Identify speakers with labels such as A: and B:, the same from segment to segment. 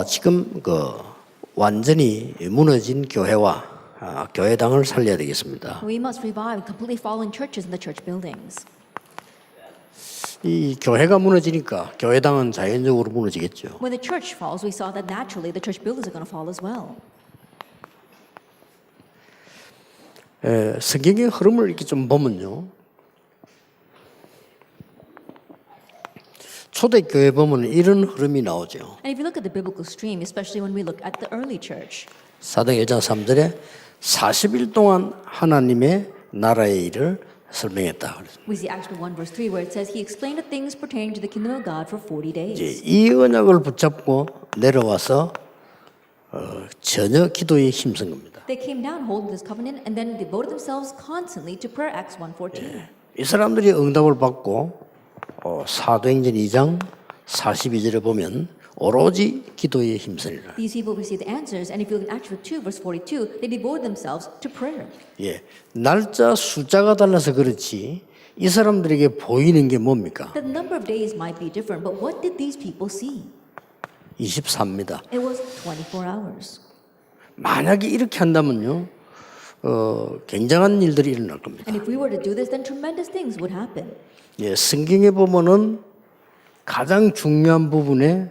A: 지금 완전히 무너진 교회와 교회당을 살려야 되겠습니다.
B: We must revive completely fallen churches and the church buildings.
A: 이 교회가 무너지니까 교회당은 자연적으로 무너지겠죠.
B: When the church falls, we saw that naturally the church buildings are going to fall as well.
A: 성경의 흐름을 이렇게 좀 보면요. 초대교회 보면 이런 흐름이 나오죠.
B: And if you look at the biblical stream, especially when we look at the early church,
A: 사도행 1장 3절에 40일 동안 하나님의 나라의 일을 설명했다.
B: we see Acts 1 verse 3 where it says he explained the things pertaining to the kingdom of God for 40 days.
A: 이 언약을 붙잡고 내려와서 전혀 기도에 힘쓴 겁니다.
B: They came down holding this covenant and then devoted themselves constantly to prayer. Acts 1:14.
A: 이 사람들이 응답을 받고 사도행전 2장 42절에 보면 오로지 기도에 힘쓰니라.
B: These people received answers, and if you look at Acts 2 verse 42, they devoted themselves to prayer.
A: 날짜 숫자가 달라서 그렇지 이 사람들에게 보이는 게 뭡니까?
B: The number of days might be different, but what did these people see?
A: 24입니다.
B: It was 24 hours.
A: 만약에 이렇게 한다면요, 굉장한 일들이 일어날 겁니다.
B: And if we were to do this, then tremendous things would happen.
A: 성경에 보면은 가장 중요한 부분에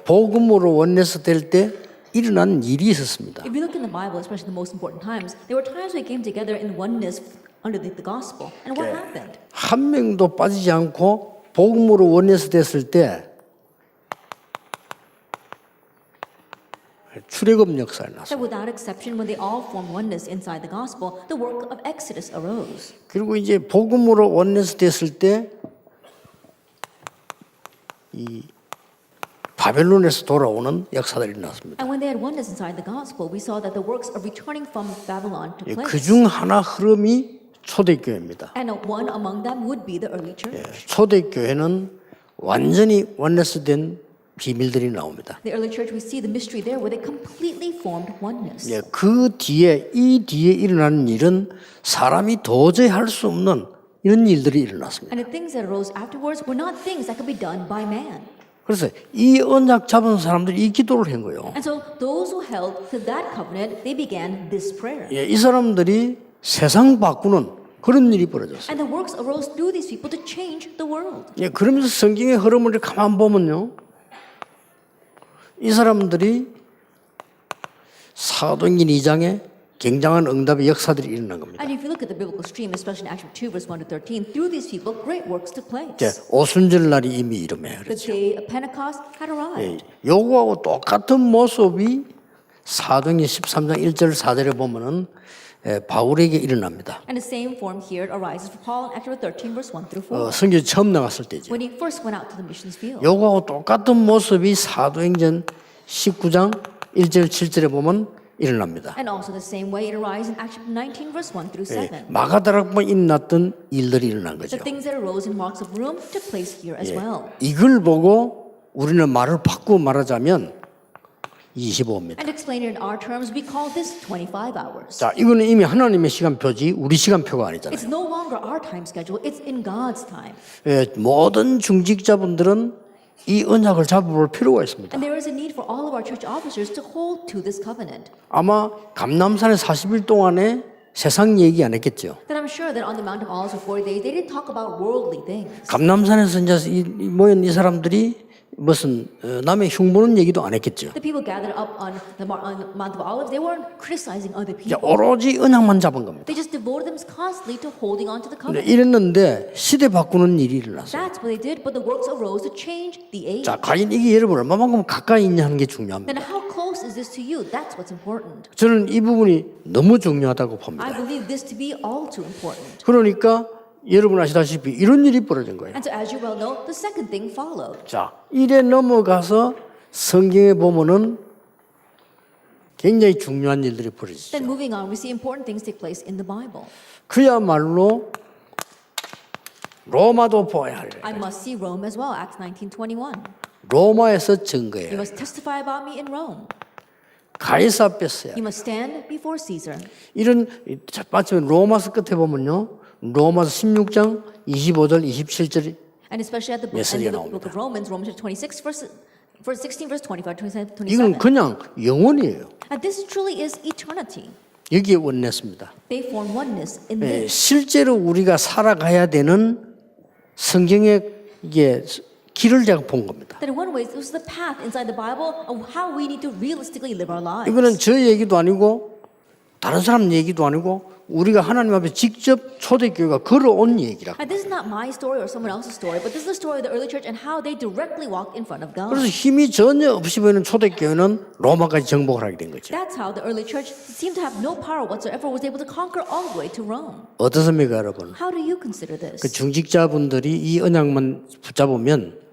A: 복음으로 원내서 될 때 일어난 일이 있었습니다.
B: If you look in the Bible, especially the most important times, there were times we came together in oneness under the gospel. And what happened?
A: 한 명도 빠지지 않고 복음으로 원내서 됐을 때 출애굽 역사가
B: That
A: 났어요.
B: without exception, when they all formed oneness inside the gospel, the work of Exodus arose.
A: 그리고 이제 복음으로 원내서 됐을 때 이 바벨론에서 돌아오는 역사들이 났습니다.
B: And when they had oneness inside the gospel, we saw that the works of returning from Babylon took place.
A: 그중 하나 흐름이 초대교회입니다.
B: And one among them would be the early church.
A: 초대교회는 완전히 원내서 된 비밀들이 나옵니다.
B: The early church, we see the mystery there where they completely formed oneness.
A: 그 뒤에 이 뒤에 일어나는 일은 사람이 도저히 할 수 없는 이런 일들이 일어났습니다.
B: And the things that arose afterwards were not things that could be done by man.
A: 그래서 이 언약 잡은 사람들이 이 기도를 한 거예요.
B: And so those who held to that covenant, they began this prayer.
A: 이 사람들이 세상 바꾸는 그런 일이 벌어졌어요.
B: And the works arose through these people to change the world.
A: 그러면서 성경의 흐름을 가만 보면요, 이 사람들이 사도행전 2장에 굉장한 응답의 역사들이 일어난 겁니다.
B: And if you look at the biblical stream, especially in Acts 2 verse 1 to 13, through these people, great works took place.
A: 오순절 날이 이미 이름에
B: The day of Pentecost had arrived.
A: 요거하고 똑같은 모습이 사도행전 13장 1절 4절에 보면은 바울에게 일어납니다.
B: And the same form here arises for Paul in Acts 13 verse 1 through 4.
A: 성경 처음 나갔을 때죠.
B: When he first went out to the missions field.
A: 요거하고 똑같은 모습이 사도행전 19장 1절 7절에 보면 일어납니다.
B: And also the same way it arises in Acts 19 verse 1 through 7.
A: 마가다락방에 일어났던 일들이 일어난 거죠.
B: The things that arose in Mark's of Room took place here as well.
A: 이걸 보고 우리는 말을 바꾸어 말하자면 25입니다.
B: And explain it in our terms, we call this 25 hours.
A: 자, 이거는 이미 하나님의 시간표지 우리 시간표가 아니잖아요.
B: It's no longer our time schedule, it's in God's time.
A: 모든 중직자분들은 이 언약을 잡아볼 필요가 있습니다.
B: And there is a need for all of our church officers to hold to this covenant.
A: 아마 감람산에 40일 동안에 세상 얘기 안 했겠죠.
B: That I'm sure that on the Mount of Olives for 40 days, they didn't talk about worldly things.
A: 감람산에서 이제 모인 이 사람들이 무슨 남의 흉보는 얘기도 안 했겠죠.
B: The people gathered up on the Mount of Olives, they weren't criticizing other
A: 이제
B: people.
A: 오로지 언약만 잡은 겁니다.
B: They just devoted themselves constantly to holding on to the
A: 근데
B: covenant.
A: 이랬는데 시대 바꾸는 일이 일어났어요.
B: That's what they did, but the works arose to change the age.
A: 자, 과연 이게 여러분 얼마만큼 가까이 있냐 하는 게 중요합니다.
B: Then how close is this to you? That's what's important.
A: 저는 이 부분이 너무 중요하다고
B: I
A: 봅니다.
B: believe this to be all too important.
A: 그러니까 여러분 아시다시피 이런 일이 벌어진 거예요.
B: And so as you well know, the second thing followed.
A: 자, 이래 넘어가서 성경에 보면은 굉장히 중요한 일들이 벌어지죠.
B: Then moving on, we see important things take place in the Bible.
A: 그야말로 로마도 보아야 할
B: I must see Rome as well, Acts 19:21.
A: 로마에서
B: You
A: 증거해야
B: must testify about me in Rome.
A: 가이사 앞에 서야
B: You must stand before Caesar.
A: 이런 마침 로마서 끝에 보면요. 로마서 16장 25절 27절
B: And especially at the
A: 메시지가
B: end of the book
A: 나옵니다.
B: of Romans, Romans 26 verse verse 16, verse 25, 27.
A: 이건 그냥 영원이에요.
B: And this truly is eternity.
A: 여기에 원냈습니다.
B: They form oneness in
A: 예,
B: this.
A: 실제로 우리가 살아가야 되는 성경의 이게 길을 제가 본 겁니다.
B: That in one way, it was the path inside the Bible of how we need to realistically live our lives.
A: 이거는 저 얘기도 아니고 다른 사람 얘기도 아니고 우리가 하나님 앞에 직접 초대교회가 걸어온 얘기라.
B: And this is not my story or someone else's story, but this is the story of the early church and how they directly walked in front of God.
A: 그래서 힘이 전혀 없이 보이는 초대교회는 로마까지 정복을 하게 된 거죠.
B: That's how the early church seemed to have no power whatsoever, was able to conquer all the way to Rome.
A: 어떻습니까, 여러분?
B: How do you consider this?
A: 그 중직자분들이 이 언약만 붙잡으면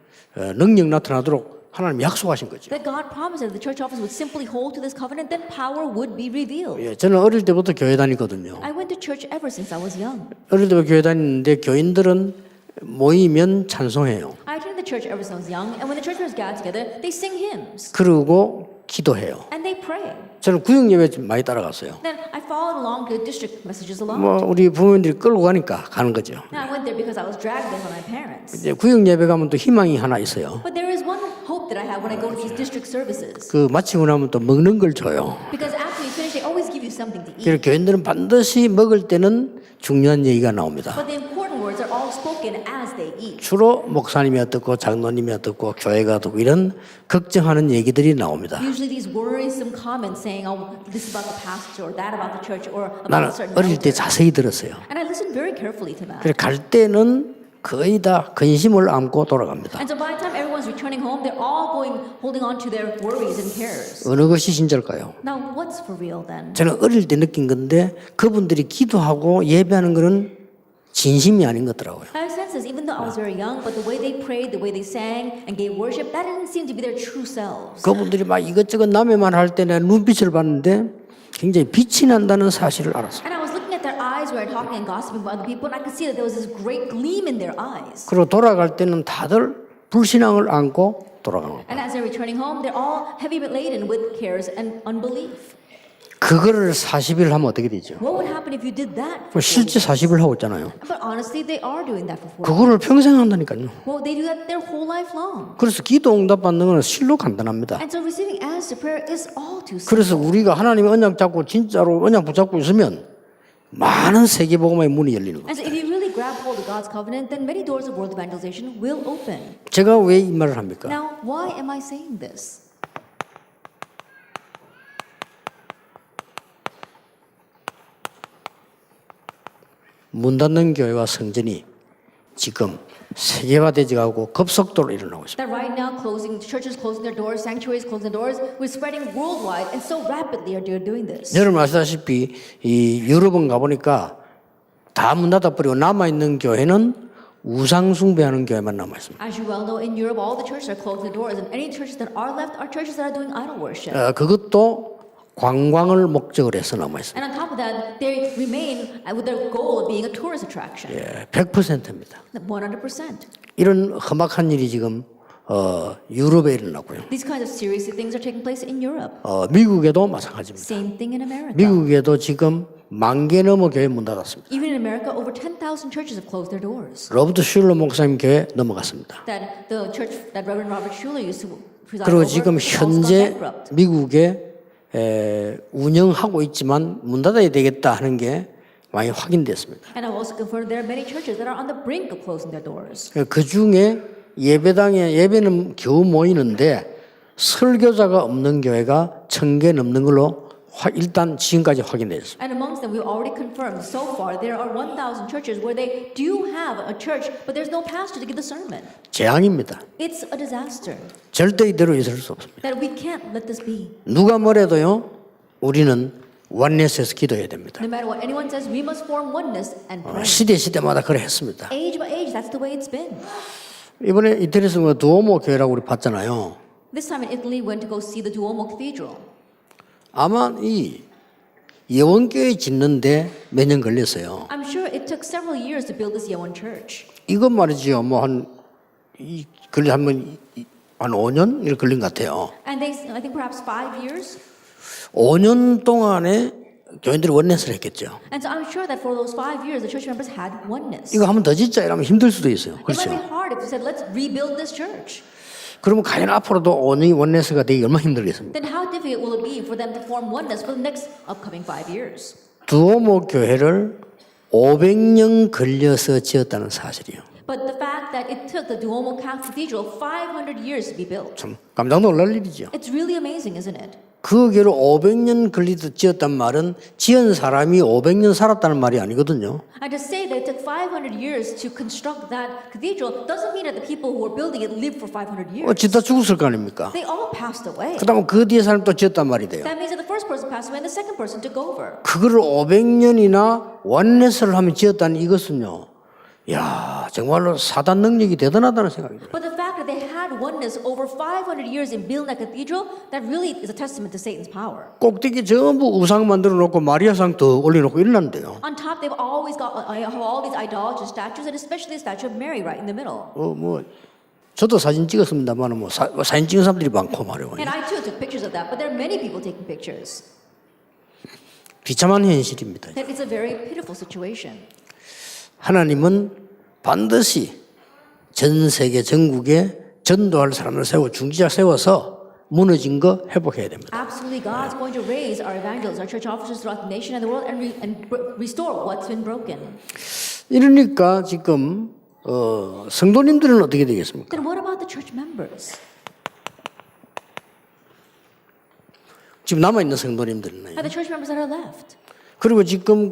A: 능력 나타나도록 하나님 약속하신 거죠.
B: That God promised that if the church office would simply hold to this covenant, then power would be revealed.
A: 예, 저는 어릴 때부터 교회 다니거든요.
B: I went to church ever since I was young.
A: 어릴 때부터 교회 다니는데 교인들은 모이면 찬송해요.
B: I attended the church ever since I was young, and when the church members gather together, they sing hymns
A: 그리고 기도해요.
B: and they pray.
A: 저는 구역 예배 좀 많이 따라갔어요.
B: Then I followed along the district messages a lot.
A: 뭐 우리 부모님들이 끌고 가니까 가는 거죠.
B: Now I went there because I was dragged there by my parents.
A: 이제 구역 예배 가면 또 희망이 하나 있어요.
B: But there is one hope that I have when I go to these district services.
A: 그 마치고 나면 또 먹는 걸 줘요.
B: Because after you finish, they always give you something to eat.
A: 그래서 교인들은 반드시 먹을 때는 중요한 얘기가 나옵니다.
B: But the important words are all spoken as they eat.
A: 주로 목사님이 어떻고 장로님이 어떻고 교회가 어떻고 이런 걱정하는 얘기들이 나옵니다.
B: Usually these worrisome comments saying, oh, this is about the pastor or that about the church or
A: 나는
B: about a certain
A: 어릴 때
B: elder.
A: 자세히 들었어요.
B: And I listened very carefully to that.
A: 그래 갈 때는 거의 다 근심을 안고 돌아갑니다.
B: And so by the time everyone's returning home, they're all holding on to their worries and cares.
A: 어느 것이 진짜일까요?
B: Now, what's for real then?
A: 저는 어릴 때 느낀 건데 그분들이 기도하고 예배하는 것은 진심이 아닌 것 같더라고요.
B: I sense this, even though I was very young, but the way they prayed, the way they sang and gave worship, that didn't seem to be their true selves.
A: 그분들이 막 이것저것 남의 말 할 때 내가 눈빛을 봤는데 굉장히 빛이 난다는 사실을 알았어요.
B: And I was looking at their eyes where they're talking and gossiping about other people, and I could see that there was this great gleam in their eyes.
A: 그리고 돌아갈 때는 다들 불신앙을 안고 돌아가는 거예요.
B: And as they're returning home, they're all heavy laden with cares and unbelief.
A: 그거를 40일 하면 어떻게 되죠?
B: What would happen if you did that?
A: 뭐 실제 40일 하고 있잖아요.
B: But honestly, they are doing that for 40.
A: 그거를 평생 한다니까요.
B: Well, they do that their whole life long.
A: 그래서 기도 응답 받는 건 실로 간단합니다.
B: And so receiving answer prayer is all too simple.
A: 그래서 우리가 하나님의 언약 잡고 진짜로 언약 붙잡고 있으면 많은 세계복음의 문이 열리는 거예요.
B: And so if you really grab hold of God's covenant, then many doors of world evangelization will open.
A: 제가 왜 이 말을 합니까?
B: Now, why am I saying this?
A: 문 닫는 교회와 성전이 지금 세계화되지가고 급속도로 일어나고 있습니다.
B: That right now, churches closing their doors, sanctuaries closing their doors, we're spreading worldwide, and so rapidly are they doing this.
A: 여러분 아시다시피 이 유럽은 가보니까 다 문 닫아버리고 남아있는 교회는 우상 숭배하는 교회만 남아있습니다.
B: As you well know, in Europe, all the churches are closing their doors, and any churches that are left are churches that are doing idol worship.
A: 그것도 관광을 목적으로 해서 남아있습니다.
B: And on top of that, they remain with their goal of being a tourist attraction.
A: 100%입니다.
B: 100%.
A: 이런 험악한 일이 지금 유럽에 일어나고요.
B: These kinds of serious things are taking place in Europe.
A: 미국에도 마찬가지입니다.
B: Same thing in America.
A: 미국에도 지금 10,000개 넘어 교회 문 닫았습니다.
B: Even in America, over 10,000 churches have closed their doors.
A: 로버트 슐러 목사님 교회 넘어갔습니다.
B: That the church that Reverend Robert Schuller used to preside
A: 그리고
B: over
A: 지금
B: also got
A: 현재
B: bankrupt.
A: 미국에 운영하고 있지만 문 닫아야 되겠다 하는 게 많이 확인됐습니다.
B: And I've also confirmed there are many churches that are on the brink of closing their doors.
A: 그 중에 예배는 겨우 모이는데 설교자가 없는 교회가 1,000개 넘는 걸로 일단 지금까지 확인됐습니다.
B: And amongst them, we've already confirmed so far there are 1,000 churches where they do have a church, but there's no pastor to give the sermon.
A: 재앙입니다.
B: It's a disaster
A: 절대 이대로 있을 수 없습니다.
B: that we can't let this be.
A: 누가 뭐래도요, 우리는 원내스에서 기도해야 됩니다.
B: No matter what anyone says, we must form oneness and pray.
A: 시대마다 그래 했습니다.
B: Age by age, that's the way it's been.
A: 이번에 이태리에서 두오모 교회라고 우리 봤잖아요.
B: This time in Italy, went to go see the Duomo Cathedral.
A: 아마 이 예원교회 짓는데 몇 년 걸렸어요.
B: I'm sure it took several years to build this Yeowon church.
A: 이것 말이지요. 뭐 한 5년 이렇게 걸린 것 같아요.
B: And I think perhaps 5 years.
A: 5년 동안에 교인들이 원내스를 했겠죠.
B: And so I'm sure that for those 5 years, the church members had oneness.
A: 이거 한번 더 짓자 이러면 힘들 수도 있어요.
B: It might
A: 그렇죠.
B: be hard if you said, let's rebuild this church.
A: 그러면 과연 앞으로도 원네스가 되기 얼마나 힘들겠습니까?
B: then how difficult will it be for them to form oneness for the next upcoming 5 years?
A: 두오모 교회를 500년 걸려서 지었다는 사실이요.
B: But the fact that it took the Duomo Cathedral 500 years to be built,
A: 참 깜짝 놀랄 일이죠.
B: it's really amazing, isn't it?
A: 그 교회를 500년 걸리듯 지었단 말은 지은 사람이 500년 살았다는 말이 아니거든요.
B: And to say that it took 500 years to construct that cathedral doesn't mean that the people who were building it lived for 500 years.
A: 짓다 죽었을 거 아닙니까?
B: They all passed away.
A: 그다음 그 뒤에 사람 또 지었단 말이 돼요.
B: That means that the first person passed away and the second person took over.
A: 그거를 500년이나 원네스를 하면 지었다는 이것은요. 야, 정말로 사단 능력이 대단하다는 생각이 들어요.
B: But the fact that they had oneness over 500 years in building that cathedral, that really is a testament to Satan's power.
A: 꼭대기 전부 우상 만들어 놓고 마리아상 더 올려놓고 이러는데요.
B: On top, they've always got have all these idolatrous statues, and especially the statue of Mary right in the middle.
A: 저도 사진 찍었습니다만 사진 찍은 사람들이 많고 말이에요.
B: And I too took pictures of that, but there are many people taking pictures.
A: 비참한 현실입니다.
B: That it's a very pitiful situation.
A: 하나님은 반드시 전 세계 전국에 전도할 사람을 세워 중지자 세워서 무너진 거 회복해야 됩니다.
B: Absolutely, God's going to raise our evangelists, our church officers throughout the nation and the world, and restore what's been broken.
A: 이러니까 지금 성도님들은 어떻게 되겠습니까?
B: Then what about the church members?
A: 지금 남아 있는 성도님들은
B: Are the church members that are left?
A: 그리고 지금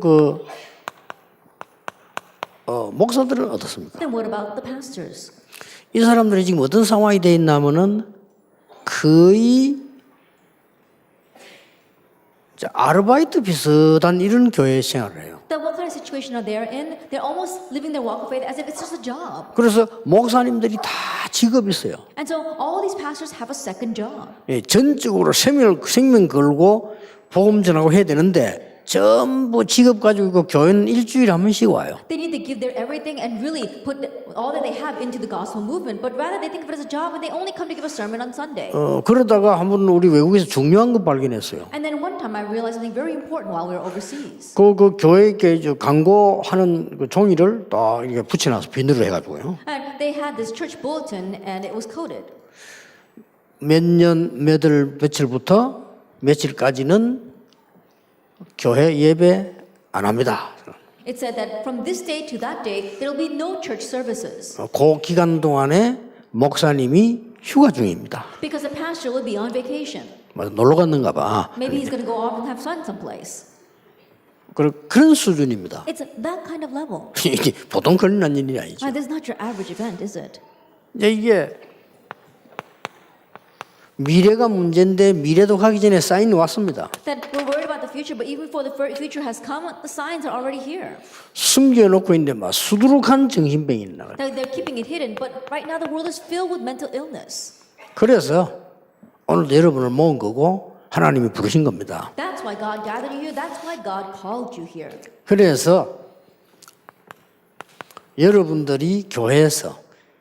A: 목사들은 어떻습니까?
B: Then what about the pastors?
A: 이 사람들이 지금 어떤 상황이 돼 있냐면은 거의 아르바이트 비슷한 이런 교회 생활을 해요.
B: Then what kind of situation are they in? They're almost living their walk of faith as if it's just a job.
A: 그래서 목사님들이 다 직업이 있어요.
B: And so all these pastors have a second job.
A: 예, 전적으로 생명 걸고 복음 전하고 해야 되는데 전부 직업 가지고 있고 교회는 일주일에 한 번씩 와요.
B: They need to give their everything and really put all that they have into the gospel movement, but rather they think of it as a job and they only come to give a sermon on Sunday.
A: 그러다가 한번 우리 외국에서 중요한 거 발견했어요.
B: And then one time I realized something very important while we were overseas.
A: 그 교회에 광고하는 그 종이를 딱 이렇게 붙여놔서 비닐로 해가지고요.
B: And they had this church bulletin and it was coded.
A: 몇 년 며칠부터 며칠까지는 교회 예배 안 합니다.
B: It said that from this day to that day there will be no church services
A: 그 기간 동안에 목사님이 휴가 중입니다.
B: because the pastor will be on vacation.
A: 놀러 갔는가 봐.
B: Maybe he's going to go off and have fun someplace.
A: 그런 수준입니다.
B: It's that kind of level.
A: 이게 보통 그런 일이 아니죠.
B: This is not your average event, is it?
A: 이제 이게 미래가 문제인데 미래도 가기 전에 사인이 왔습니다.
B: That we're worried about the future, but even before the future has come, the signs are already here.
A: 숨겨놓고 있는데 막 수두룩한 정신병이 나가요.
B: They're keeping it hidden, but right now the world is filled with mental illness.
A: 그래서 오늘도 여러분을 모은 거고 하나님이 부르신 겁니다.
B: That's why God gathered you here. That's why God called you here.
A: 그래서 여러분들이 교회에서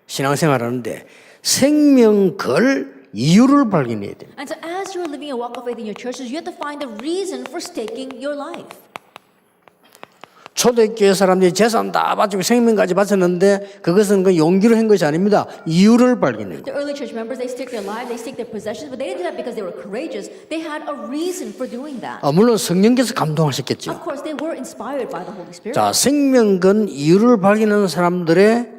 A: 신앙생활하는데 생명 걸 이유를 발견해야 됩니다.
B: And so as you're living a walk of faith in your churches, you have to find the reason for staking your life.
A: 초대교회 사람들이 재산 다 바치고 생명까지 바쳤는데 그것은 그 용기로 한 것이 아닙니다. 이유를 발견해요.
B: The early church members, they staked their lives, they staked their possessions, but they didn't do that because they were courageous. They had a reason for doing that.
A: 물론 성령께서 감동하셨겠죠.
B: Of course, they were inspired by the Holy Spirit.
A: 자, 생명건 이유를 발견하는 사람들의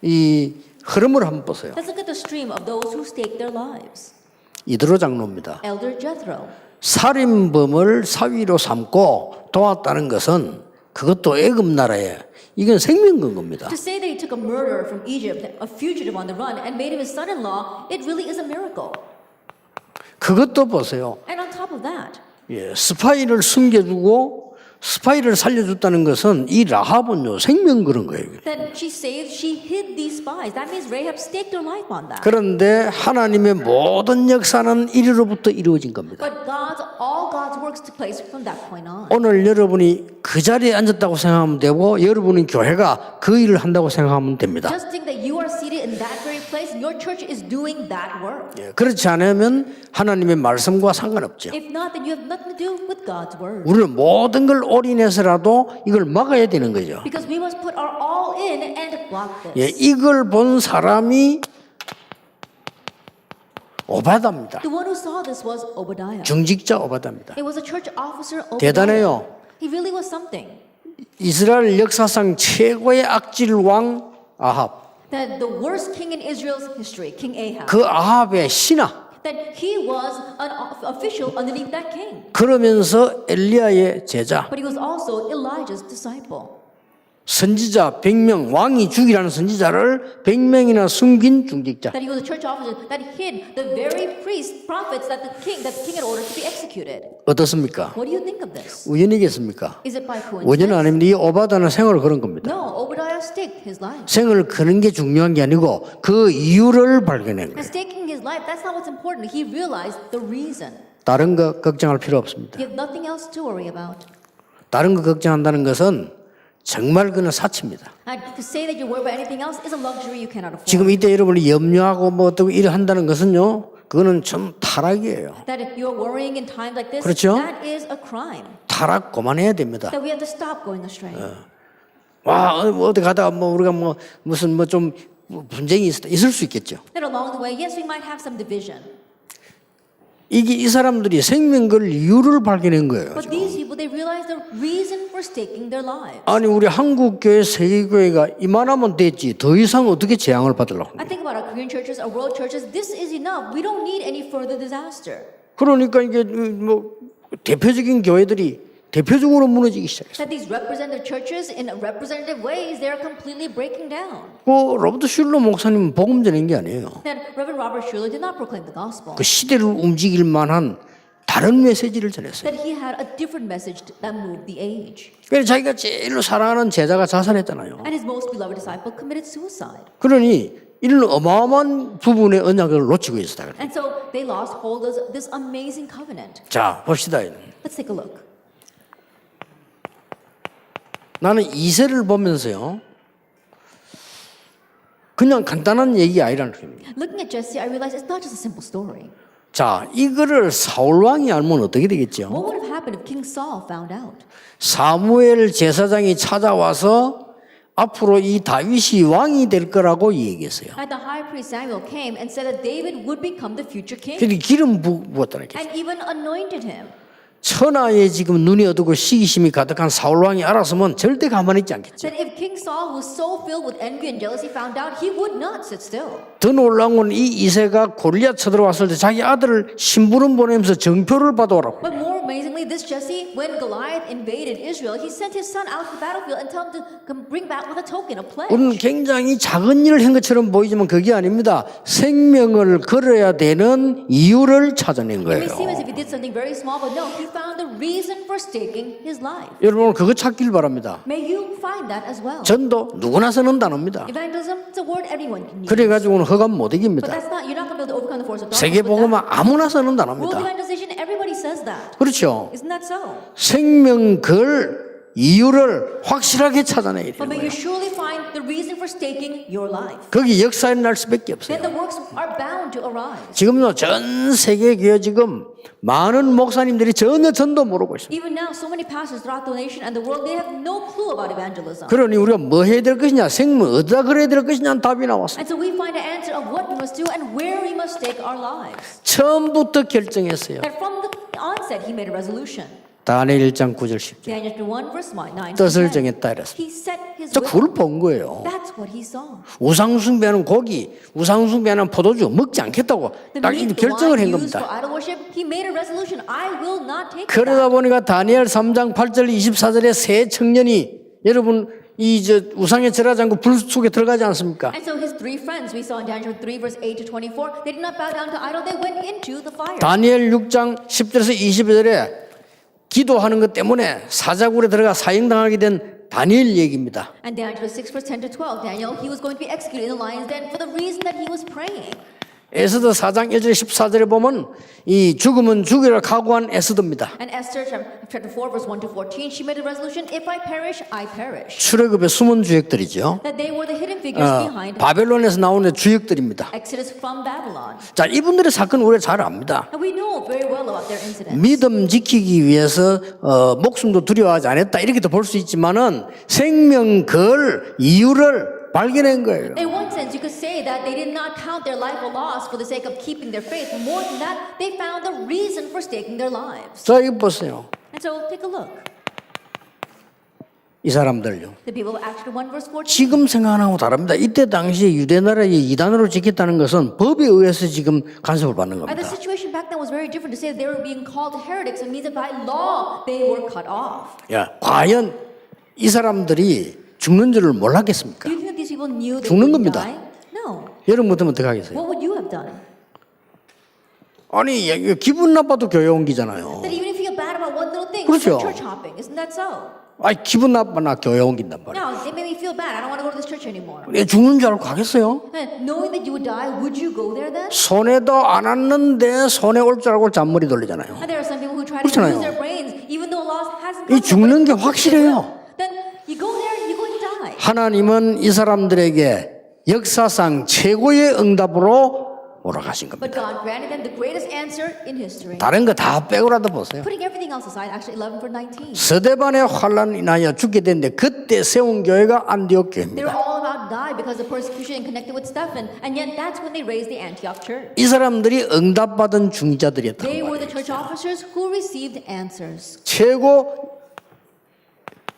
A: 이 흐름을 한번 보세요.
B: Let's look at the stream of those who staked their lives.
A: 이드로 장로입니다.
B: Elder Jethro.
A: 살인범을 사위로 삼고 도왔다는 것은 그것도 애굽 나라에 이건 생명건 겁니다.
B: To say that he took a murderer from Egypt, a fugitive on the run, and made him his son-in-law, it really is a miracle.
A: 그것도 보세요.
B: And on top of that,
A: 스파이를 숨겨주고 스파이를 살려줬다는 것은 이 라합은요 생명 그런 거예요.
B: that she hid these spies. That means Rahab staked her life on that.
A: 그런데 하나님의 모든 역사는 이리로부터 이루어진 겁니다.
B: But all God's works took place from that point on.
A: 오늘 여러분이 그 자리에 앉았다고 생각하면 되고 여러분은 교회가 그 일을 한다고 생각하면 됩니다.
B: Just think that you are seated in that very place and your church is doing that work.
A: 그렇지 않으면 하나님의 말씀과 상관없죠.
B: If not, then you have nothing to do with God's word.
A: 우리는 모든 걸 올인해서라도 이걸 막아야 되는 거죠.
B: Because we must put our all in and block this.
A: 이걸 본 사람이 오바다입니다.
B: The one who saw this was Obadiah.
A: 중직자 오바다입니다.
B: It was a church officer Obadiah.
A: 대단해요.
B: He really was something.
A: 이스라엘 역사상 최고의 악질 왕 아합.
B: That the worst king in Israel's history, King Ahab,
A: 그 아합의 신하.
B: that he was an official underneath that king.
A: 그러면서 엘리야의 제자.
B: But he was also Elijah's disciple.
A: 선지자 100명, 왕이 죽이라는 선지자를 100명이나 숨긴 중직자.
B: That he was a church officer that hid the very priests, prophets that the king had ordered to be executed.
A: 어떻습니까?
B: What do you think of this?
A: 우연이겠습니까?
B: Is it by
A: 우연은
B: coincidence?
A: 아닙니다. 이 오바다는 생을 그런 겁니다.
B: No, Obadiah staked his life.
A: 생을 그는 게 중요한 게 아니고 그 이유를 발견한
B: And
A: 거예요.
B: staking his life, that's not what's important. He realized the reason.
A: 다른 거 걱정할 필요 없습니다.
B: He had nothing else to worry about.
A: 다른 거 걱정한다는 것은 정말 그는 사치입니다.
B: And to say that you worry about anything else is a luxury you cannot afford.
A: 지금 이때 여러분이 염려하고 뭐 어떻게 일을 한다는 것은요, 그거는 좀 타락이에요.
B: That if you're worrying in times like this,
A: 그렇죠?
B: that is a crime.
A: 타락 그만해야 됩니다.
B: That we have to stop going astray.
A: 와, 어디 가다가 뭐 우리가 뭐 무슨 뭐 좀 분쟁이 있을 수 있겠죠.
B: That along the way, yes, we might have some division.
A: 이게 이 사람들이 생명 걸 이유를 발견한 거예요.
B: But these people, they realize the reason for staking their lives.
A: 아니 우리 한국 교회, 세계 교회가 이만하면 됐지. 더 이상 어떻게 재앙을 받으려고?
B: I think about our Korean churches, our world churches. This is enough. We don't need any further disaster.
A: 그러니까 이게 뭐 대표적인 교회들이 대표적으로 무너지기 시작했어요.
B: That these representative churches, in representative ways, they are completely breaking down.
A: 그 로버트 슐러 목사님 복음 전한 게 아니에요.
B: That Reverend Robert Schuller did not proclaim the gospel.
A: 그 시대를 움직일 만한 다른 메시지를 전했어요.
B: That he had a different message that moved the age.
A: 그래서 자기가 제일로 사랑하는 제자가 자살했잖아요.
B: And his most beloved disciple committed suicide.
A: 그러니 이런 어마어마한 부분의 언약을 놓치고 있었다.
B: And so they lost hold of this amazing covenant.
A: 자, 봅시다.
B: Let's take a look.
A: 나는 이세를 보면서요, 그냥 간단한 얘기 아니라는 겁니다.
B: Looking at Jesse, I realized it's not just a simple story.
A: 자, 이거를 사울 왕이 알면 어떻게 되겠죠?
B: What would have happened if King Saul found out?
A: 사무엘 제사장이 찾아와서 앞으로 이 다윗이 왕이 될 거라고 얘기했어요.
B: And the high priest Samuel came and said that David would become the future king.
A: 그래서 기름 부었다는 게.
B: And even anointed him.
A: 천하에 지금 눈이 어두고 시기심이 가득한 사울 왕이 알았으면 절대 가만히 있지 않겠죠.
B: That if King Saul, who was so filled with envy and jealousy, found out, he would not sit still.
A: 더 놀라운 건 이 이세가 골리앗 쳐들어왔을 때 자기 아들을 심부름 보내면서 정표를 받아오라고.
B: But more amazingly, this Jesse, when Goliath invaded Israel, he sent his son out to the battlefield and told him to come bring back with a token, a pledge.
A: 우리는 굉장히 작은 일을 한 것처럼 보이지만 그게 아닙니다. 생명을 걸어야 되는 이유를 찾아낸
B: It may
A: 거예요.
B: seem as if he did something very small, but no, he found the reason for staking his life.
A: 여러분 그거 찾길 바랍니다.
B: May you find that as well.
A: 전도 누구나 쓰는 단어입니다.
B: Evangelism, it's a word everyone can use.
A: 그래가지고는 허감 못
B: But
A: 이깁니다.
B: that's not, you're not going to be able to overcome the force of darkness.
A: 세계
B: with
A: 복음은
B: that.
A: 아무나 쓰는
B: World
A: 단어입니다.
B: evangelization, everybody says that.
A: 그렇죠.
B: Isn't that so?
A: 생명 걸 이유를 확실하게 찾아내야
B: But
A: 되는
B: may
A: 거예요.
B: you surely find the reason for staking your life.
A: 거기 역사에 날 수밖에 없어요.
B: Then the works are bound to arise.
A: 지금요 전 세계 교회 지금 많은 목사님들이 전혀 전도 모르고 있습니다.
B: Even now, so many pastors throughout the nation and the world, they have no clue about evangelism.
A: 그러니 우리가 뭐 해야 될 것이냐, 생명 어디다 그래야 될 것이냐는 답이 나왔어요.
B: And so we find an answer of what we must do and where we must stake our lives.
A: 처음부터 결정했어요.
B: That from the onset, he made a resolution.
A: 다니엘 1장 9절 10절.
B: Daniel 1 verse 9.
A: 뜻을 정했다 이랬어요.
B: He set his
A: 저
B: will.
A: 그걸 본 거예요.
B: That's what he saw.
A: 우상숭배하는 고기, 우상숭배하는 포도주 먹지 않겠다고
B: The
A: 딱
B: meat,
A: 이
B: the
A: 결정을
B: wine
A: 한
B: used for
A: 겁니다.
B: idol worship, he made a resolution. I will not take
A: 그러다
B: that.
A: 보니까 다니엘 3장 8절 24절에 세 청년이 여러분 이 저 우상에 절하지 않고 불 속에 들어가지 않습니까?
B: And so his three friends, we saw in Daniel 3 verse 8 to 24, they did not bow down to idol, they went into the fire.
A: 다니엘 6장 10절에서 20절에 기도하는 것 때문에 사자굴에 들어가 사형당하게 된 다니엘 얘기입니다.
B: And Daniel 6 verse 10 to 12, Daniel, he was going to be executed in the lion's den for the reason that he was praying.
A: 에스더 4장 1절 14절에 보면 이 죽으면 죽이라 각오한 에스더입니다.
B: And Esther chapter 4 verse 1 to 14, she made a resolution, if I perish, I perish.
A: 출애굽의 숨은 주역들이죠.
B: That they were the hidden figures behind
A: 바벨론에서 나오는 주역들입니다.
B: Exodus from Babylon.
A: 자, 이분들의 사건 우리가 잘 압니다.
B: And we know very well about their incidents.
A: 믿음 지키기 위해서 목숨도 두려워하지 않았다 이렇게도 볼 수 있지만은 생명 걸 이유를 발견한 거예요.
B: In one sense, you could say that they did not count their life a loss for the sake of keeping their faith. More than that, they found a reason for staking their lives.
A: 자, 이거 보세요.
B: And so take a look.
A: 이 사람들요.
B: The people of Acts 1 verse 14.
A: 지금 생각하고 다릅니다. 이때 당시에 유대 나라의 이단으로 지켰다는 것은 법에 의해서 지금 간섭을 받는
B: And
A: 겁니다.
B: the situation back then was very different. To say that they were being called heretics, it means that by law they were cut off.
A: 야, 과연 이 사람들이 죽는 줄을 몰랐겠습니까?
B: Do you think these people knew they
A: 죽는
B: would
A: 겁니다.
B: die? No.
A: 여러분 같으면 어떻게 하겠어요?
B: What would you have done?
A: 아니, 기분 나빠도 교회 옮기잖아요.
B: That even if you feel bad about one little thing,
A: 그렇죠.
B: like church hopping, isn't that so?
A: 아니, 기분 나빠나 교회 옮긴단 말이에요.
B: Now, they made me feel bad. I don't want to go to this church anymore.
A: 내 죽는 줄 알고 가겠어요?
B: And knowing that you would die, would you go there then?
A: 손해도 안 왔는데 손해 올 줄 알고 잔머리 돌리잖아요.
B: And there are some people who try to
A: 그렇잖아요.
B: use their brains, even though loss hasn't
A: 이
B: come.
A: 죽는 게 확실해요.
B: Then you go there, you go and die.
A: 하나님은 이 사람들에게 역사상 최고의 응답으로 몰아가신
B: But
A: 겁니다.
B: God granted them the greatest answer in history.
A: 다른 거 다 빼고라도 보세요.
B: Putting everything else aside, actually 11 for 19.
A: 스데반의 환란 인하여 죽게 됐는데 그때 세운 교회가 안디옥
B: They
A: 교회입니다.
B: were all about to die because of persecution and connected with Stephen. And yet that's when they raised the Antioch church.
A: 이 사람들이 응답받은 중자들이었단
B: They were
A: 말이에요.
B: the church officers who received answers.
A: 최고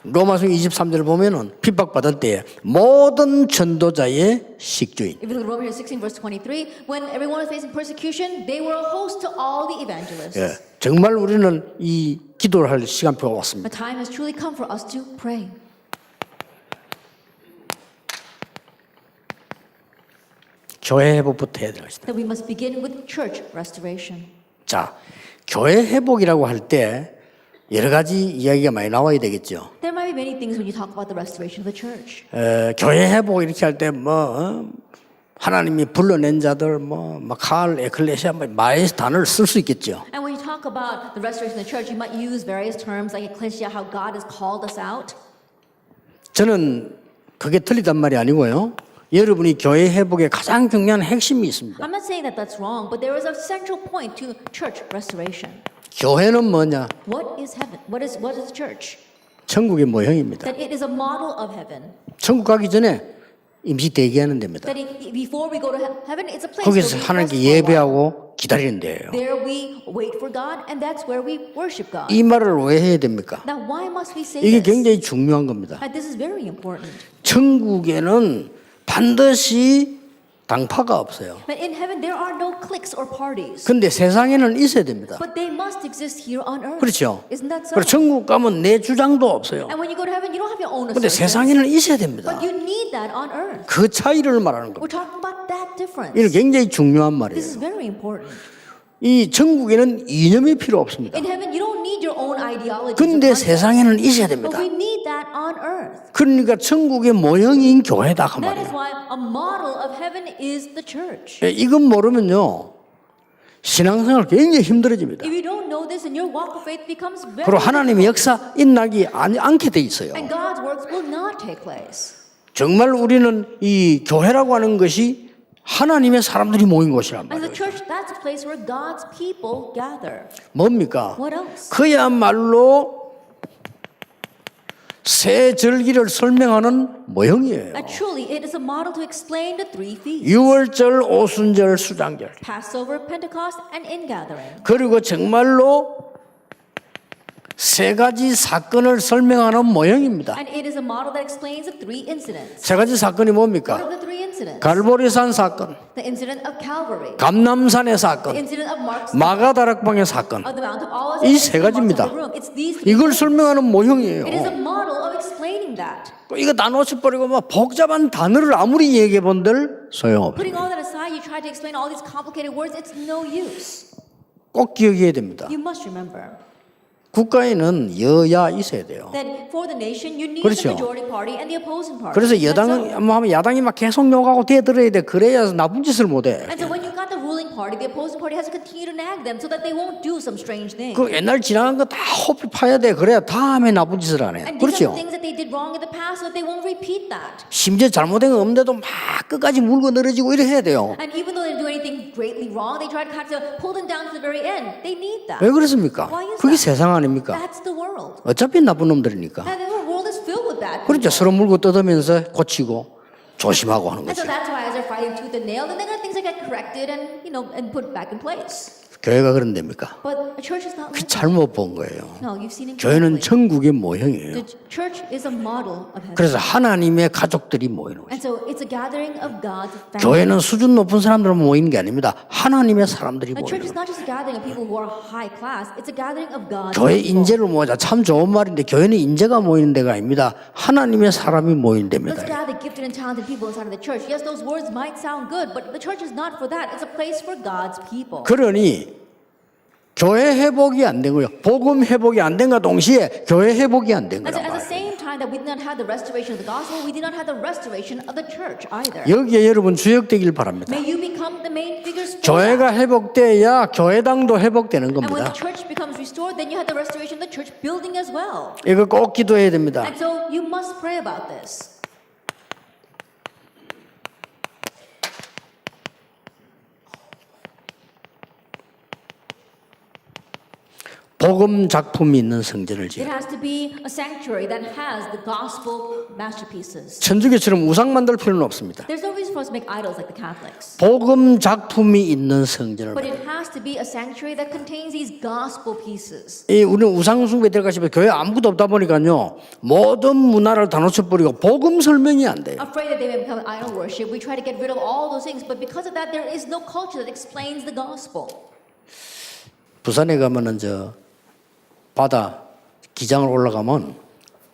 A: 로마서 23절 보면은 핍박받을 때 모든 전도자의 식주인.
B: If you look at Romans 16 verse 23, when everyone was facing persecution, they were a host to all the evangelists.
A: 예, 정말 우리는 이 기도를 할 시간표가 왔습니다.
B: A time has truly come for us to pray.
A: 교회 회복부터 해야 되겠습니다.
B: That we must begin with church restoration.
A: 자, 교회 회복이라고 할 때 여러 가지 이야기가 많이 나와야 되겠죠.
B: There might be many things when you talk about the restoration of the church.
A: 교회 회복 이렇게 할 때 뭐 하나님이 불러낸 자들 뭐 칼, 에클레시아 뭐 많은 단어를 쓸 수 있겠죠.
B: And when you talk about the restoration of the church, you might use various terms like ecclesia, how God has called us out.
A: 저는 그게 틀리단 말이 아니고요. 여러분이 교회 회복의 가장 중요한 핵심이 있습니다.
B: I'm not saying that that's wrong, but there is a central point to church restoration.
A: 교회는 뭐냐?
B: What is heaven? What is the church?
A: 천국의 모형입니다.
B: That it is a model of heaven.
A: 천국 가기 전에 임시 대기하는 데입니다.
B: That before we go to heaven, it's a place
A: 거기서
B: where we
A: 하나님께
B: rest for a while.
A: 예배하고 기다리는 데예요.
B: There we wait for God, and that's where we worship God.
A: 이 말을 왜 해야 됩니까?
B: Now, why must we say
A: 이게
B: this?
A: 굉장히 중요한 겁니다.
B: This is very important.
A: 천국에는 반드시 당파가 없어요.
B: But in heaven, there are no cliques or parties.
A: 근데 세상에는 있어야 됩니다.
B: But they must exist here on earth.
A: 그렇죠?
B: Isn't that so?
A: 그리고 천국 가면 내 주장도 없어요.
B: And when you go to heaven, you don't have your own
A: 근데
B: assertions.
A: 세상에는 있어야 됩니다.
B: But you need that on earth.
A: 그 차이를 말하는 겁니다.
B: We're talking about that difference.
A: 이게 굉장히 중요한
B: This is
A: 말이에요.
B: very important.
A: 이 천국에는 이념이 필요 없습니다.
B: In heaven, you don't need your own ideology.
A: 근데 세상에는 있어야
B: But
A: 됩니다.
B: we need that on earth.
A: 그러니까 천국의 모형인 교회다 그
B: That is
A: 말이에요.
B: why a model of heaven is the church.
A: 예, 이건 모르면요 신앙생활 굉장히 힘들어집니다.
B: If you don't know this, then your walk of faith becomes very
A: 그리고 하나님의
B: difficult.
A: 역사 인나기 않게 돼 있어요.
B: And God's works will not take place.
A: 정말 우리는 이 교회라고 하는 것이 하나님의 사람들이 모인 곳이란
B: As a
A: 말이에요.
B: church, that's a place where God's people gather.
A: 뭡니까?
B: What else?
A: 그야말로 새 절기를 설명하는 모형이에요.
B: And truly, it is a model to explain the three feasts.
A: 유월절, 오순절, 수장절.
B: Passover, Pentecost, and ingathering.
A: 그리고 정말로 세 가지 사건을 설명하는 모형입니다.
B: And it is a model that explains the three incidents.
A: 세 가지 사건이
B: What
A: 뭡니까?
B: are the three incidents?
A: 갈보리산 사건,
B: The incident of Calvary,
A: 감남산의
B: the
A: 사건,
B: incident of Mark's,
A: 마가다락방의 사건.
B: of the Mount of Olives,
A: 이
B: and
A: 세
B: the Mount
A: 가지입니다.
B: of the Room. It's these three.
A: 이걸 설명하는 모형이에요.
B: It is a model of explaining that.
A: 이거 다 놓쳐버리고 막 복잡한 단어를 아무리 얘기해 본들 소용없어요.
B: Putting all that aside, you try to explain all these complicated words. It's no use.
A: 꼭 기억해야 됩니다.
B: You must remember
A: 국가에는 여야 있어야 돼요.
B: that for the nation, you need
A: 그렇죠.
B: the majority party and the opposing party.
A: 그래서
B: That's
A: 여당
B: so.
A: 뭐 하면 야당이 막 계속 욕하고 대들어야 돼. 그래야 나쁜 짓을 못 해.
B: And so when you've got the ruling party, the opposing party has to continue to nag them so that they won't do some strange thing.
A: 그 옛날 지나간 거 다 호피 파야 돼. 그래야 다음에 나쁜 짓을 안 해.
B: And these
A: 그렇죠?
B: are the things that they did wrong in the past so that they won't repeat that.
A: 심지어 잘못된 거 없는데도 막 끝까지 물고 늘어지고 이래 해야 돼요.
B: And even though they do anything greatly wrong, they try to kind of pull them down to the very end. They need that.
A: 왜 그렇습니까?
B: Why is
A: 그게
B: that?
A: 세상 아닙니까?
B: That's the world.
A: 어차피 나쁜 놈들이니까.
B: And the world is filled with bad
A: 그렇죠.
B: people.
A: 서로 물고 뜯으면서 고치고 조심하고 하는
B: And so
A: 거죠.
B: that's why as they're fighting tooth and nail, then they're gonna things that get corrected and and put back in place.
A: 교회가 그런 데입니까?
B: But a church is not like that.
A: 잘못 본 거예요.
B: No, you've seen it
A: 교회는
B: correctly.
A: 천국의 모형이에요.
B: The church is a model of heaven.
A: 그래서 하나님의 가족들이 모이는 거죠.
B: And so it's a gathering of God's family.
A: 교회는 수준 높은 사람들만 모이는 게 아닙니다. 하나님의 사람들이
B: A church
A: 모이는
B: is
A: 거예요.
B: not just a gathering of people who are high class. It's a gathering of God's
A: 교회
B: people.
A: 인재를 모으자 참 좋은 말인데 교회는 인재가 모이는 데가 아닙니다. 하나님의 사람이 모이는 데입니다.
B: Let's gather gifted and talented people inside of the church. Yes, those words might sound good, but the church is not for that. It's a place for God's people.
A: 그러니 교회 회복이 안 된 거예요. 복음 회복이 안 된과 동시에 교회 회복이 안 된
B: And so
A: 거란
B: at the
A: 말이에요.
B: same time that we did not have the restoration of the gospel, we did not have the restoration of the church either.
A: 여기에 여러분 주역되길 바랍니다.
B: May you become the main figures for
A: 교회가
B: that.
A: 회복돼야 교회당도 회복되는
B: And when
A: 겁니다.
B: the church becomes restored, then you have the restoration of the church building as well.
A: 이거 꼭 기도해야 됩니다.
B: And so you must pray about this.
A: 복음 작품이 있는 성전을
B: It
A: 지어.
B: has to be a sanctuary that has the gospel masterpieces.
A: 천주교처럼 우상 만들 필요는 없습니다.
B: There's no reason for us to make idols like the Catholics.
A: 복음 작품이 있는 성전을
B: But
A: 만들어요.
B: it has to be a sanctuary that contains these gospel pieces.
A: 우리는 우상 숭배 들어가시면 교회 아무것도 없다 보니까요. 모든 문화를 다 놓쳐버리고 복음 설명이 안 돼요.
B: Afraid that they may become idol worship, we try to get rid of all those things. But because of that, there is no culture that explains the gospel.
A: 부산에 가면은 바다 기장을 올라가면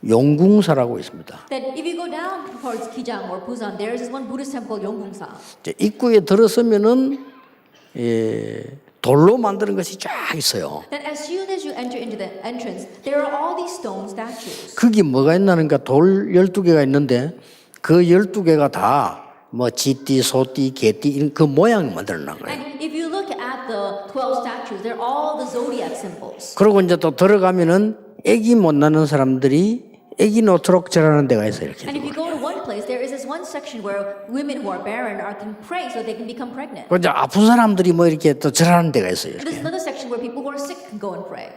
A: 용궁사라고 있습니다.
B: That if you go down towards Kijang or Busan, there is one Buddhist temple called Yonggungsa.
A: 이제 입구에 들어서면은 돌로 만드는 것이 쫙 있어요.
B: That as soon as you enter into the entrance, there are all these stone statues.
A: 거기 뭐가 있나니까 돌 12개가 있는데 그 12개가 다 뭐 쥐띠, 소띠, 개띠 이런 그 모양 만들어 놓은 거예요.
B: And if you look at the 12 statues, they're all the zodiac symbols.
A: 그리고 이제 또 들어가면은 애기 못 낳는 사람들이 애기 놓도록 절하는 데가 있어요. 이렇게.
B: And if you go to one place, there is this one section where women who are barren can pray so they can become pregnant.
A: 그 이제 아픈 사람들이 뭐 이렇게 또 절하는 데가 있어요.
B: And there's
A: 이렇게.
B: another section where people who are sick can go and pray.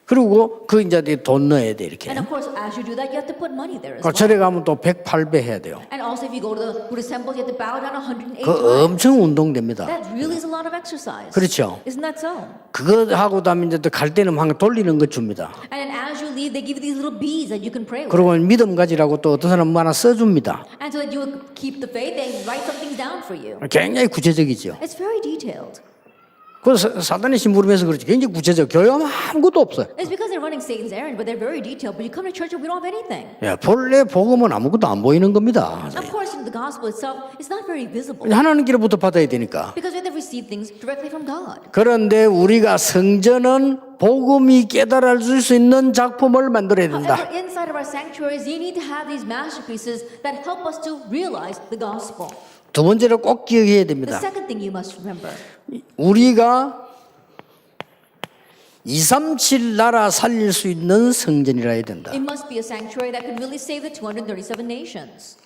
A: 그리고 그 이제 돈 넣어야 돼 이렇게.
B: And of course, as you do that, you have to put money there as
A: 그
B: well.
A: 절에 가면 또 108배 해야 돼요.
B: And also, if you go to the Buddhist temples, you have to bow down 108
A: 그
B: times.
A: 엄청 운동됩니다.
B: That really is a lot of exercise.
A: 그렇죠.
B: Isn't that so?
A: 그거 하고 다음에 이제 또 갈 때는 막 돌리는 거 줍니다.
B: And then as you leave, they give you these little beads that you can pray with.
A: 그리고 믿음 가지라고 또 어떤 사람 뭐 하나 써줍니다.
B: And so that you will keep the faith, they write some things down for you.
A: 굉장히 구체적이죠.
B: It's very detailed.
A: 그래서 사단의 심부름에서 그렇지 굉장히 구체적. 교회하면 아무것도 없어요.
B: It's because they're running Satan's errand, but they're very detailed. But you come to church and we don't have anything.
A: 예, 본래 복음은 아무것도 안 보이는 겁니다.
B: Of course, in the gospel itself, it's not very visible.
A: 하나님께로부터 받아야 되니까.
B: Because we have to receive things directly from God.
A: 그런데 우리가 성전은 복음이 깨달아질 수 있는 작품을 만들어야 된다.
B: However, inside of our sanctuaries, you need to have these masterpieces that help us to realize the gospel.
A: 두 번째로 꼭 기억해야
B: The
A: 됩니다.
B: second thing you must remember
A: 우리가 237 나라 살릴 수 있는 성전이라 해야 된다.
B: it must be a sanctuary that can really save the 237 nations.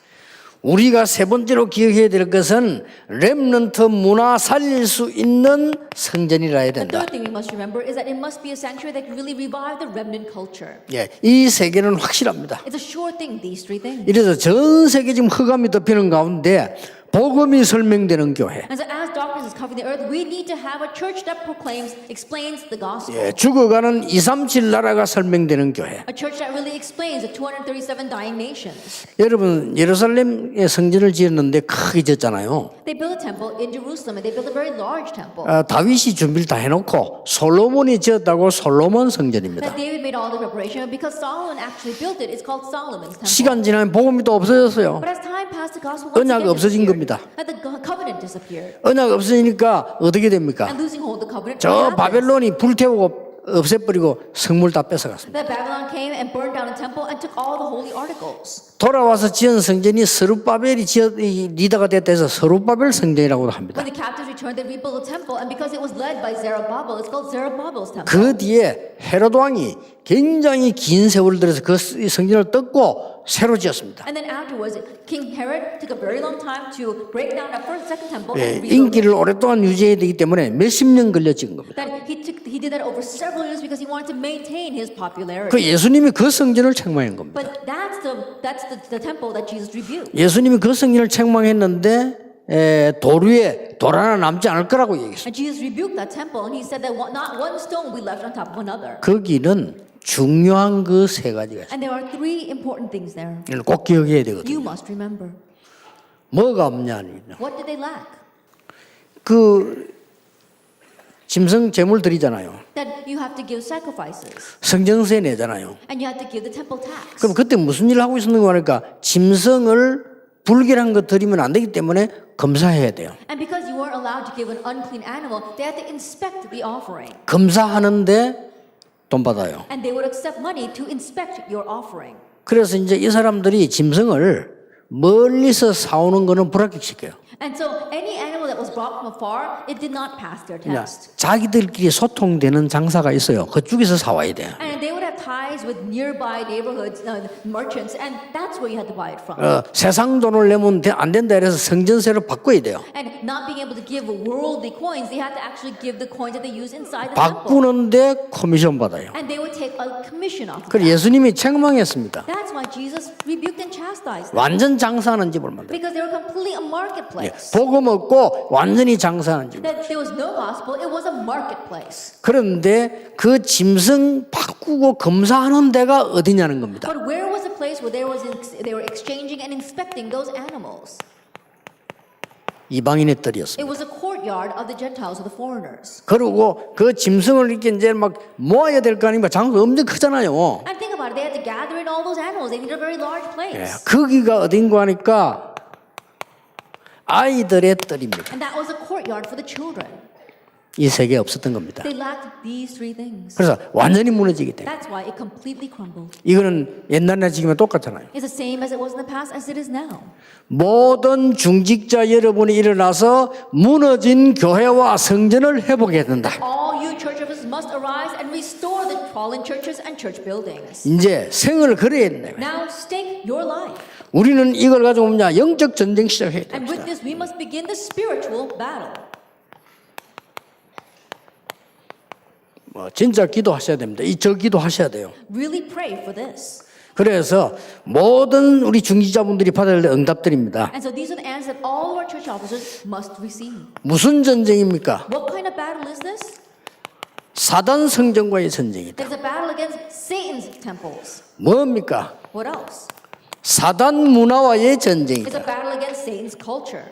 A: 우리가 세 번째로 기억해야 될 것은 렘넌트 문화 살릴 수 있는 성전이라 해야
B: The
A: 된다.
B: third thing we must remember is that it must be a sanctuary that can really revive the remnant culture.
A: 예, 이 세 개는 확실합니다.
B: It's a sure thing, these three things.
A: 이래서 전 세계 지금 흑암이 덮이는 가운데 복음이 설명되는 교회.
B: And so as darkness is covering the earth, we need to have a church that proclaims, explains the gospel.
A: 예, 죽어가는 237 나라가 설명되는 교회.
B: A church that really explains the 237 dying nations.
A: 여러분 예루살렘에 성전을 지었는데 크게 지었잖아요.
B: They built a temple in Jerusalem and they built a very large temple.
A: 다윗이 준비를 다 해놓고 솔로몬이 지었다고 솔로몬 성전입니다.
B: That David made all the preparation, but because Solomon actually built it, it's called Solomon's temple.
A: 시간 지나면 복음이 또 없어졌어요.
B: But as time passed, the gospel once
A: 언약
B: again
A: 없어진
B: disappeared.
A: 겁니다.
B: And the covenant disappeared.
A: 언약 없으니까 어떻게 됩니까?
B: And losing hold of the covenant,
A: 저
B: what happens?
A: 바벨론이 불태우고 없애버리고 성물 다 뺏어갔습니다.
B: That Babylon came and burned down the temple and took all the holy articles.
A: 돌아와서 지은 성전이 스룹바벨이 리더가 됐다 해서 스룹바벨 성전이라고 합니다.
B: When the captives returned, they rebuilt the temple, and because it was led by Zerubbabel, it's called Zerubbabel's temple.
A: 그 뒤에 헤롯 왕이 굉장히 긴 세월을 들여서 그 성전을 뜯고 새로 지었습니다.
B: And then afterwards, King Herod took a very long time to break down that first, second temple
A: 예,
B: and rebuild it.
A: 인기를 오랫동안 유지해야 되기 때문에 몇십 년 걸려 찍은 겁니다.
B: That he did that over several years because he wanted to maintain his popularity.
A: 그 예수님이 그 성전을 책망한 겁니다.
B: But that's the temple that Jesus rebuked.
A: 예수님이 그 성전을 책망했는데 돌 위에 돌 하나 남지 않을 거라고 얘기했어요.
B: And Jesus rebuked that temple and he said that not one stone will be left on top of another.
A: 거기는 중요한 그 세 가지가 있어요.
B: And there are three important things there.
A: 이걸 꼭 기억해야 되거든요.
B: You must remember.
A: 뭐가 없냐면요.
B: What did they lack?
A: 그 짐승 제물 드리잖아요.
B: That you have to give sacrifices
A: 성전세 내잖아요.
B: and you have to give the temple tax.
A: 그럼 그때 무슨 일을 하고 있었는가 하니까 짐승을 불결한 거 드리면 안 되기 때문에 검사해야 돼요.
B: And because you weren't allowed to give an unclean animal, they had to inspect the offering.
A: 검사하는데 돈 받아요.
B: And they would accept money to inspect your offering.
A: 그래서 이제 이 사람들이 짐승을 멀리서 사오는 거는 불합격시켜요.
B: And so any animal that was brought from afar, it did not pass their
A: 그러니까
B: test.
A: 자기들끼리 소통되는 장사가 있어요. 그쪽에서 사와야 돼요.
B: And they would have ties with nearby neighborhoods, merchants, and that's where you had to buy it from.
A: 세상 돈을 내면 안 된다 그래서 성전세로 바꿔야 돼요.
B: And not being able to give worldly coins, they had to actually give the coins that they use inside the temple.
A: 바꾸는데 코미션 받아요.
B: And they would take a commission off of
A: 그래서
B: that.
A: 예수님이 책망했습니다.
B: That's why Jesus rebuked and chastised them.
A: 완전 장사하는 집을 만들어요.
B: Because they were completely a marketplace.
A: 복음 없고 완전히 장사하는 집.
B: That there was no gospel, it was a marketplace.
A: 그런데 그 짐승 바꾸고 검사하는 데가 어디냐는 겁니다.
B: But where was the place where they were exchanging and inspecting those animals?
A: 이방인의 뜰이었습니다.
B: It was a courtyard of the Gentiles, of the foreigners.
A: 그리고 그 짐승을 이렇게 이제 막 모아야 될 거 아닙니까? 장소가 엄청 크잖아요.
B: And think about it, they had to gather in all those animals. They needed a very large place.
A: 거기가 어딘가 하니까 아이들의 뜰입니다.
B: And that was a courtyard for the children.
A: 이 세 개 없었던 겁니다.
B: They lacked these three things.
A: 그래서 완전히 무너지기 때문에
B: That's why it completely crumbled.
A: 이거는 옛날이나 지금이나 똑같잖아요.
B: It's the same as it was in the past as it is now.
A: 모든 중직자 여러분이 일어나서 무너진 교회와 성전을 회복해야 된다.
B: All you church officers must arise and restore the fallen churches and church buildings.
A: 이제 생을 걸어야 된다.
B: Now stake your life.
A: 우리는 이걸 가지고 뭐냐 영적 전쟁 시작해야
B: And with
A: 됩니다.
B: this, we must begin the spiritual battle.
A: 진짜 기도하셔야 됩니다. 저 기도하셔야 돼요.
B: Really pray for this.
A: 그래서 모든 우리 중직자분들이 받아야 될 응답들입니다.
B: And so these are the answers that all of our church officers must receive.
A: 무슨 전쟁입니까?
B: What kind of battle is this?
A: 사단 성전과의 전쟁이다.
B: There's a battle against Satan's temples.
A: 뭡니까?
B: What else?
A: 사단 문화와의
B: It's
A: 전쟁이다.
B: a battle against Satan's culture.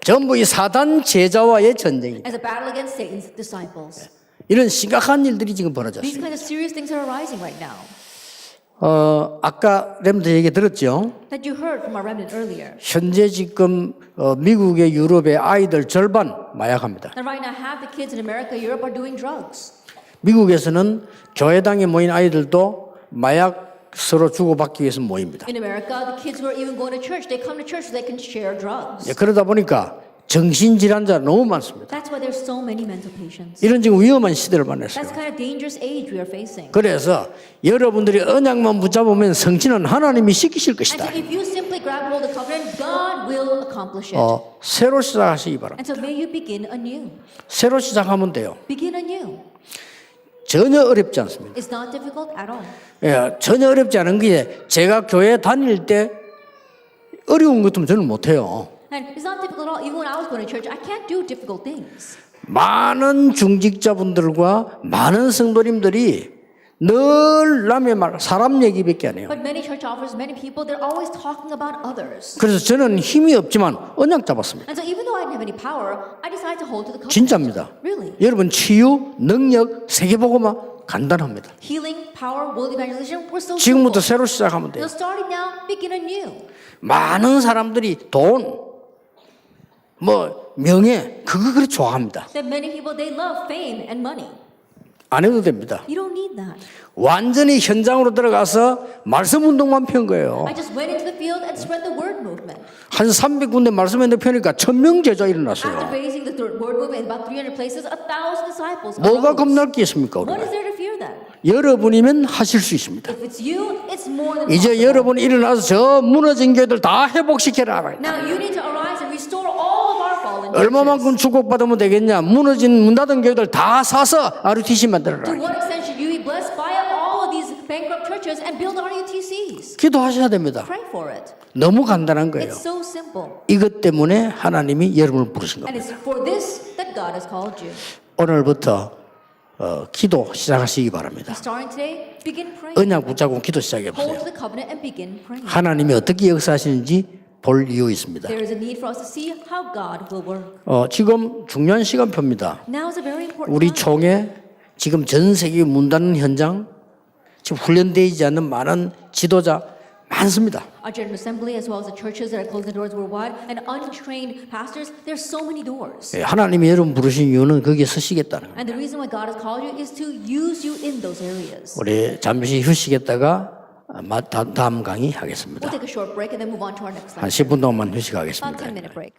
A: 전부 이 사단 제자와의 전쟁이다.
B: It's a battle against Satan's disciples.
A: 이런 심각한 일들이 지금
B: These
A: 벌어졌습니다.
B: kind of serious things are arising right now
A: 아까 렘드 얘기 들었죠?
B: that you heard from our remnant earlier.
A: 현재 지금 미국의 유럽의 아이들 절반 마약합니다.
B: And right now, half the kids in America, Europe are doing drugs.
A: 미국에서는 교회당에 모인 아이들도 마약 서로 주고받기 위해서 모입니다.
B: In America, the kids who are even going to church, they come to church so they can share drugs.
A: 그러다 보니까 정신질환자 너무 많습니다.
B: That's why there's so many mental patients.
A: 이런 지금 위험한 시대를 만났어요.
B: That's kind of dangerous age we are facing.
A: 그래서 여러분들이 언약만 붙잡으면 성취는 하나님이 시키실
B: And
A: 것이다.
B: so if you simply grab hold of the covenant, God will accomplish it.
A: 새로 시작하시기 바랍니다.
B: And so may you begin anew.
A: 새로 시작하면 돼요.
B: Begin anew.
A: 전혀 어렵지 않습니다.
B: It's not difficult at all.
A: 전혀 어렵지 않은 게 제가 교회 다닐 때 어려운 것도 저는 못해요.
B: And it's not difficult at all. Even when I was going to church, I can't do difficult things.
A: 많은 중직자분들과 많은 성도님들이 늘 남의 말, 사람 얘기밖에 안 해요.
B: But many church officers, many people, they're always talking about others.
A: 그래서 저는 힘이 없지만 언약 잡았습니다.
B: And so even though I didn't have any power, I decided to hold to the covenant.
A: 진짜입니다.
B: Really.
A: 여러분 치유, 능력, 세계복음화 간단합니다.
B: Healing, power, world evangelization, we're so
A: 지금부터
B: simple.
A: 새로 시작하면 돼요.
B: So starting now, begin anew.
A: 많은 사람들이 돈, 명예 그거 그렇게 좋아합니다.
B: That many people, they love fame and money.
A: 안 해도 됩니다.
B: You don't need that.
A: 완전히 현장으로 들어가서 말씀 운동만 편 거예요.
B: I just went into the field and spread the word movement.
A: 한 300군데 말씀했는데 펴니까 1000명 제자
B: After
A: 일어났어요.
B: raising the word movement in about 300 places, 1,000 disciples.
A: 뭐가
B: arose.
A: 겁날 게 있습니까?
B: What is
A: 우리가?
B: there to fear then?
A: 여러분이면 하실 수 있습니다.
B: If it's you, it's more than
A: 이제
B: possible.
A: 여러분 일어나서 저 무너진 교회들 다 회복시켜라.
B: Now you need to arise and restore all of our fallen churches.
A: 얼마만큼 축복받으면 되겠냐? 무너진 문 닫은 교회들 다 사서 RUTC
B: To
A: 만들어라.
B: what extent should you be blessed by all of these bankrupt churches and build RUTCs?
A: 기도하셔야 됩니다.
B: Pray for it.
A: 너무 간단한 거예요.
B: It's so simple.
A: 이것 때문에 하나님이 여러분을 부르신
B: And
A: 겁니다.
B: it's for this that God has called you.
A: 오늘부터 기도 시작하시기 바랍니다.
B: Starting today, begin praying.
A: 언약 붙잡고 기도 시작해
B: Hold
A: 보세요.
B: to the covenant and begin praying.
A: 하나님이 어떻게 역사하시는지 볼 이유 있습니다.
B: There is a need for us to see how God will work.
A: 지금 중요한 시간표입니다.
B: Now is a very important
A: 우리
B: time.
A: 총회 지금 전 세계 문 닫는 현장, 지금 훈련되지 않는 많은 지도자 많습니다.
B: Our General Assembly, as well as the churches that are closing the doors worldwide, and untrained pastors, there's so many doors.
A: 하나님이 여러분 부르신 이유는 거기에 서시겠다는 거예요.
B: And the reason why God has called you is to use you in those areas.
A: 우리 잠시 휴식했다가 다음 강의 하겠습니다.
B: We'll take a short break and then move on to our next
A: 한
B: lesson.
A: 10분 동안만
B: About
A: 휴식하겠습니다.
B: 10-minute break.